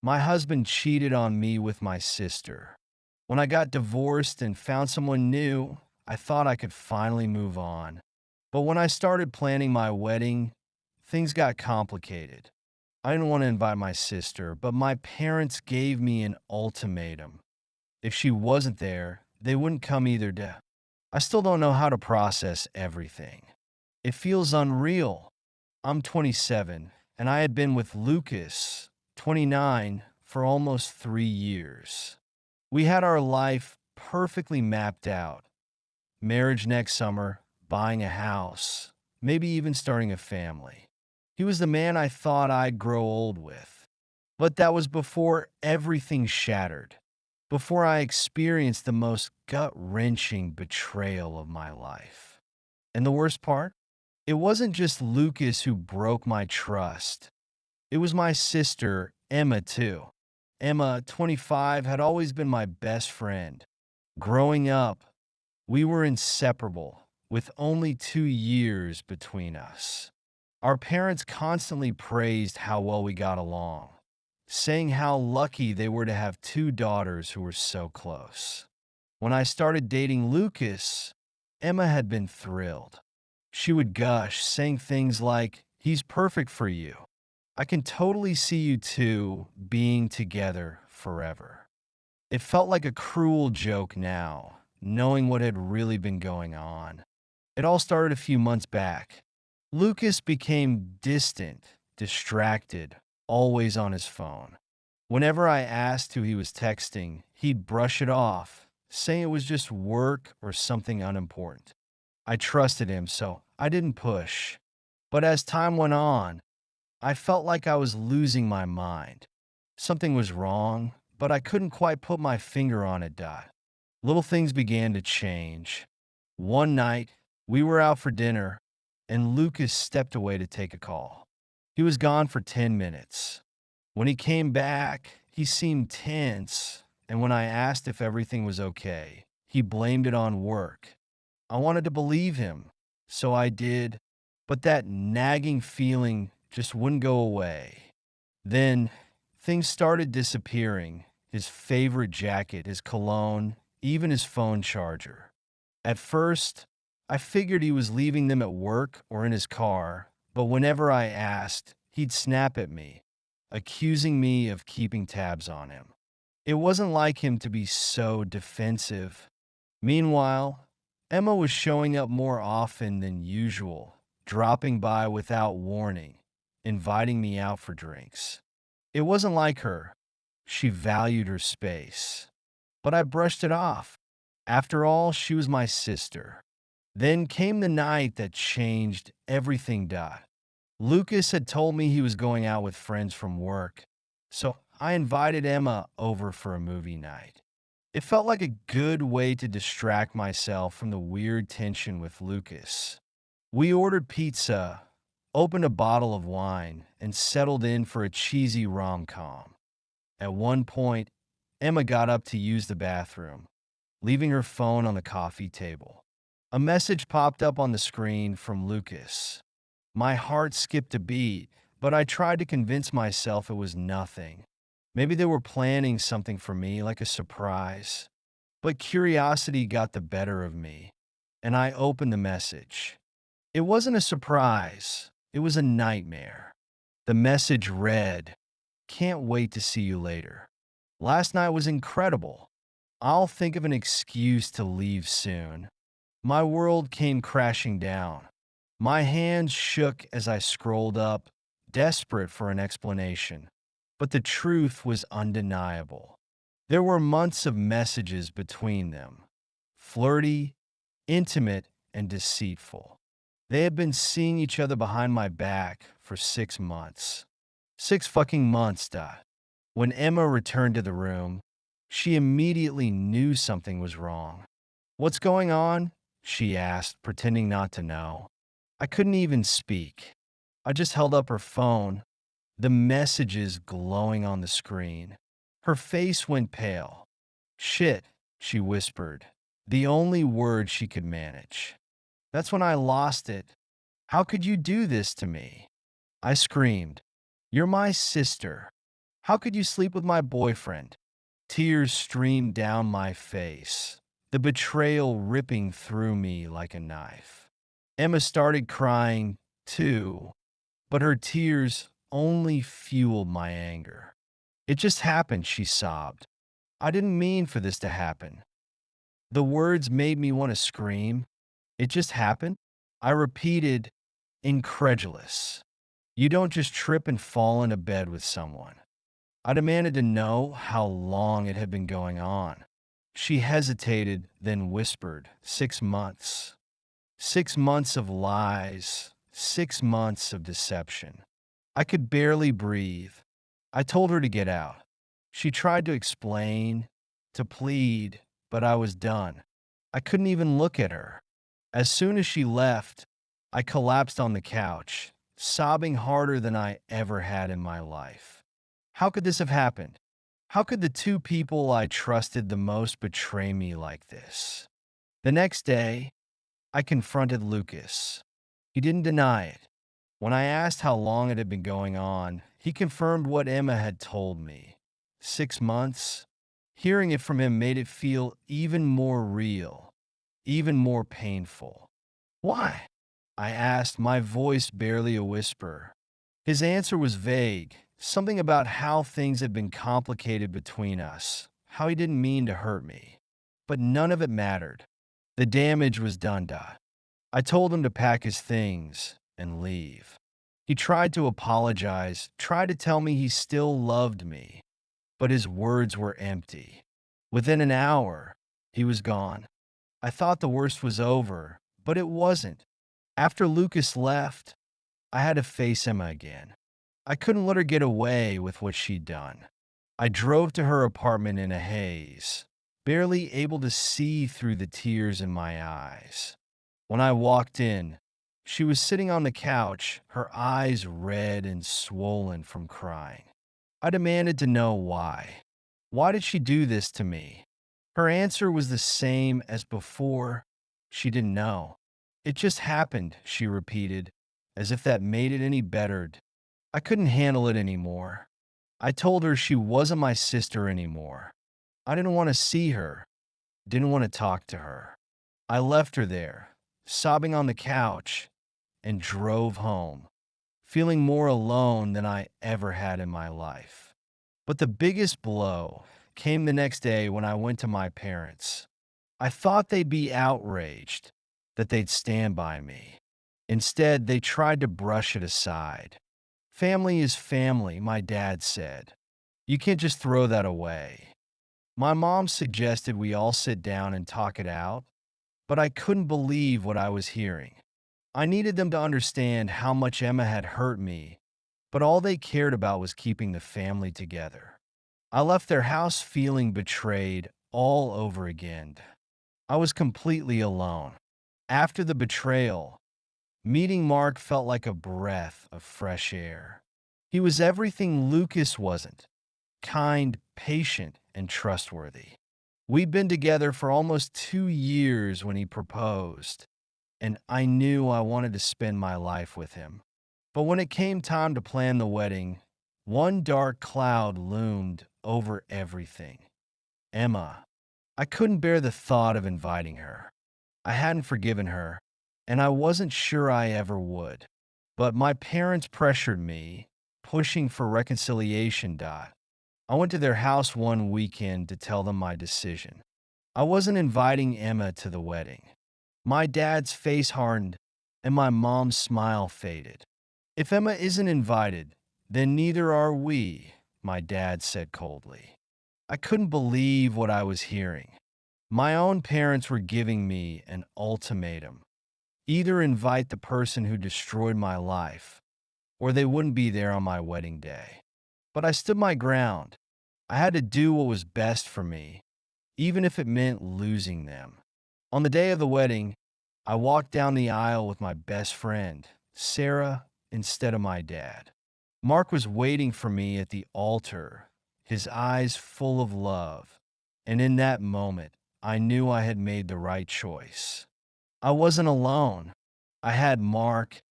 My husband cheated on me with my sister. When I got divorced and found someone new, I thought I could finally move on. But when I started planning my wedding, things got complicated. I didn't want to invite my sister, but my parents gave me an ultimatum. If she wasn't there, they wouldn't come either. I still don't know how to process everything. It feels unreal. I'm 27, and I had been with Lucas, 29, for almost 3 years. We had our life perfectly mapped out: marriage next summer, buying a house, maybe even starting a family. He was the man I thought I'd grow old with. But that was before everything shattered, before I experienced the most gut wrenching betrayal of my life. And the worst part? It wasn't just Lucas who broke my trust. It was my sister, Emma, too. Emma, 25, had always been my best friend. Growing up, we were inseparable, with only 2 years between us. Our parents constantly praised how well we got along, saying how lucky they were to have two daughters who were so close. When I started dating Lucas, Emma had been thrilled. She would gush, saying things like, "He's perfect for you. I can totally see you two being together forever." It felt like a cruel joke now, knowing what had really been going on. It all started a few months back. Lucas became distant, distracted, always on his phone. Whenever I asked who he was texting, he'd brush it off, saying it was just work or something unimportant. I trusted him, so I didn't push. But as time went on, I felt like I was losing my mind. Something was wrong, but I couldn't quite put my finger on it. Little things began to change. One night, we were out for dinner, and Lucas stepped away to take a call. He was gone for 10 minutes. When he came back, he seemed tense, and when I asked if everything was okay, he blamed it on work. I wanted to believe him, so I did, but that nagging feeling just wouldn't go away. Then things started disappearing: his favorite jacket, his cologne, even his phone charger. At first, I figured he was leaving them at work or in his car, but whenever I asked, he'd snap at me, accusing me of keeping tabs on him. It wasn't like him to be so defensive. Meanwhile, Emma was showing up more often than usual, dropping by without warning, inviting me out for drinks. It wasn't like her. She valued her space. But I brushed it off. After all, she was my sister. Then came the night that changed everything. Lucas had told me he was going out with friends from work, so I invited Emma over for a movie night. It felt like a good way to distract myself from the weird tension with Lucas. We ordered pizza, opened a bottle of wine, and settled in for a cheesy rom-com. At one point, Emma got up to use the bathroom, leaving her phone on the coffee table. A message popped up on the screen from Lucas. My heart skipped a beat, but I tried to convince myself it was nothing. Maybe they were planning something for me, like a surprise. But curiosity got the better of me, and I opened the message. It wasn't a surprise, it was a nightmare. The message read, "Can't wait to see you later. Last night was incredible. I'll think of an excuse to leave soon." My world came crashing down. My hands shook as I scrolled up, desperate for an explanation. But the truth was undeniable. There were months of messages between them: flirty, intimate, and deceitful. They had been seeing each other behind my back for 6 months. 6 fucking months. When Emma returned to the room, she immediately knew something was wrong. "What's going on?" she asked, pretending not to know. I couldn't even speak. I just held up her phone, the messages glowing on the screen. Her face went pale. "Shit," she whispered, the only word she could manage. That's when I lost it. "How could you do this to me?" I screamed. "You're my sister. How could you sleep with my boyfriend? Tears streamed down my face, the betrayal ripping through me like a knife. Emma started crying, too, but her tears only fueled my anger. It just happened, she sobbed. I didn't mean for this to happen. The words made me want to scream. It just happened? I repeated, incredulous. You don't just trip and fall into bed with someone. I demanded to know how long it had been going on. She hesitated, then whispered, 6 months. 6 months of lies, 6 months of deception. I could barely breathe. I told her to get out. She tried to explain, to plead, but I was done. I couldn't even look at her. As soon as she left, I collapsed on the couch, sobbing harder than I ever had in my life. How could this have happened? How could the two people I trusted the most betray me like this? The next day, I confronted Lucas. He didn't deny it. When I asked how long it had been going on, he confirmed what Emma had told me. 6 months? Hearing it from him made it feel even more real, even more painful. Why? I asked, my voice barely a whisper. His answer was vague, something about how things had been complicated between us, how he didn't mean to hurt me. But none of it mattered. The damage was done. I told him to pack his things and leave. He tried to apologize, tried to tell me he still loved me, but his words were empty. Within an hour, he was gone. I thought the worst was over, but it wasn't. After Lucas left, I had to face Emma again. I couldn't let her get away with what she'd done. I drove to her apartment in a haze, barely able to see through the tears in my eyes. When I walked in, she was sitting on the couch, her eyes red and swollen from crying. I demanded to know why. Why did she do this to me? Her answer was the same as before. She didn't know. It just happened, she repeated, as if that made it any better. I couldn't handle it anymore. I told her she wasn't my sister anymore. I didn't want to see her, didn't want to talk to her. I left her there, sobbing on the couch, and drove home, feeling more alone than I ever had in my life. But the biggest blow came the next day when I went to my parents. I thought they'd be outraged, that they'd stand by me. Instead, they tried to brush it aside. Family is family, my dad said. You can't just throw that away. My mom suggested we all sit down and talk it out, but I couldn't believe what I was hearing. I needed them to understand how much Emma had hurt me, but all they cared about was keeping the family together. I left their house feeling betrayed all over again. I was completely alone. After the betrayal, meeting Mark felt like a breath of fresh air. He was everything Lucas wasn't: kind, patient, and trustworthy. We'd been together for almost 2 years when he proposed, and I knew I wanted to spend my life with him. But when it came time to plan the wedding, one dark cloud loomed over everything: Emma. I couldn't bear the thought of inviting her. I hadn't forgiven her, and I wasn't sure I ever would. But my parents pressured me, pushing for reconciliation. I went to their house one weekend to tell them my decision. I wasn't inviting Emma to the wedding. My dad's face hardened, and my mom's smile faded. If Emma isn't invited, then neither are we, my dad said coldly. I couldn't believe what I was hearing. My own parents were giving me an ultimatum: either invite the person who destroyed my life, or they wouldn't be there on my wedding day. But I stood my ground. I had to do what was best for me, even if it meant losing them. On the day of the wedding, I walked down the aisle with my best friend, Sarah, instead of my dad. Mark was waiting for me at the altar, his eyes full of love, and in that moment, I knew I had made the right choice. I wasn't alone. I had Mark,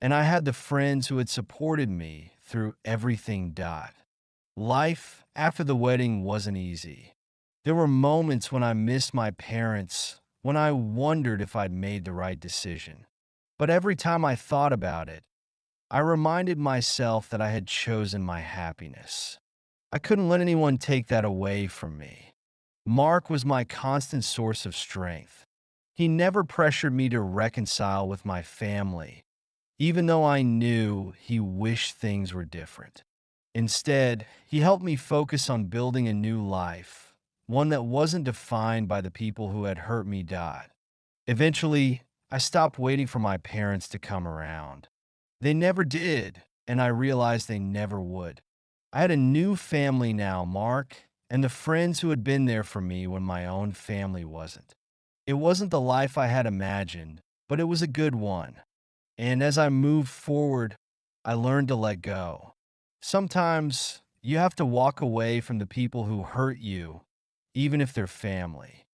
and I had the friends who had supported me through everything. Life after the wedding wasn't easy. There were moments when I missed my parents, when I wondered if I'd made the right decision. But every time I thought about it, I reminded myself that I had chosen my happiness. I couldn't let anyone take that away from me. Mark was my constant source of strength. He never pressured me to reconcile with my family, even though I knew he wished things were different. Instead, he helped me focus on building a new life, one that wasn't defined by the people who had hurt me died. Eventually, I stopped waiting for my parents to come around. They never did, and I realized they never would. I had a new family now, Mark, and the friends who had been there for me when my own family wasn't. It wasn't the life I had imagined, but it was a good one. And as I moved forward, I learned to let go. Sometimes you have to walk away from the people who hurt you, even if they're family.